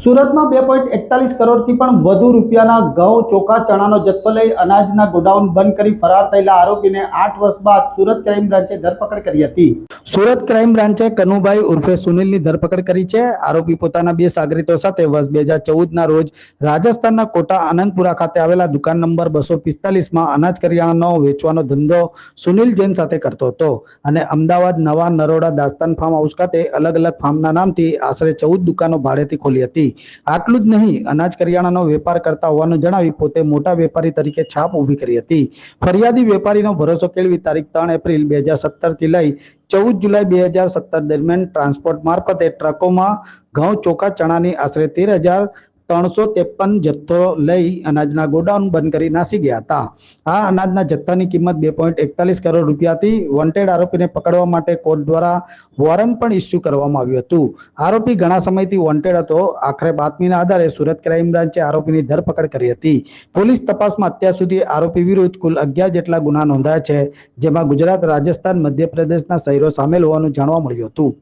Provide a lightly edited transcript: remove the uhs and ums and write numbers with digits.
સુરતમાં 2.41 કરોડથી પણ વધુ રૂપિયાના ઘઉં, ચોખા, ચણાનો જથ્થો લઈ અનાજના ગોડાઉન બંધ કરી ફરાર થયેલા આરોપીને 8 વર્ષ બાદ સુરત ક્રાઇમ બ્રાન્ચે ધરપકડ કરી હતી. સુરત ક્રાઇમ બ્રાન્ચે કનુભાઈ ઉર્ફે સુનિલની ધરપકડ કરી છે. આરોપી પોતાના 2 સાગરીતો સાથે વર્ષ 2014ના રોજ રાજસ્થાનના કોટા આનંદપુરા ખાતે આવેલા દુકાન નંબર 245માં અનાજ કરિયાણાનો વેચવાનો ધંધો સુનિલ જૈન સાથે કરતો હતો અને અમદાવાદ નવા નરોડા દાસ્તાન ફાર્મ હાઉસ ખાતે અલગ અલગ ફાર્મના નામથી આશરે 14 દુકાનો ભાડેથી ખોલી હતી. આટલું જ નહીં, અનાજ કરિયાણાનો વેપાર કરતા હોવાનું જણાવી પોતે મોટા વેપારી તરીકે છાપ ઊભી કરી હતી. ફરિયાદી વેપારીનો ભરોસો કેળવી તારીખ 3 એપ્રિલ 2017થી લઈ 14 જુલાઈ 2017 દરમિયાન ટ્રાન્સપોર્ટ મારફતે ટ્રકોમાં ઘઉં, ચોખા, ચણાની આશરે 13,353 જથ્થો લઈ અનાજના ગોડાઉન બંધ કરી નાસી ગયા હતા. આ અનાજના જથ્થાની કિંમત 2.41 કરોડ રૂપિયા હતી. વોન્ટેડ આરોપીને પકડવા માટે કોર્ટ દ્વારા વોરંટ પણ ઇસ્યુ કરવામાં આવ્યું હતું. આરોપી ઘણા સમયથી વોન્ટેડ હતો. આખરે બાતમીના આધારે સુરત ક્રાઇમ બ્રાન્ચે આરોપીની ધરપકડ કરી હતી. પોલીસ તપાસમાં અત્યાર સુધી આરોપી વિરુદ્ધ કુલ 11 જેટલા ગુના નોંધાયા છે, જેમાં ગુજરાત, રાજસ્થાન, મધ્યપ્રદેશના શહેરો સામેલ હોવાનું જાણવા મળ્યું હતું.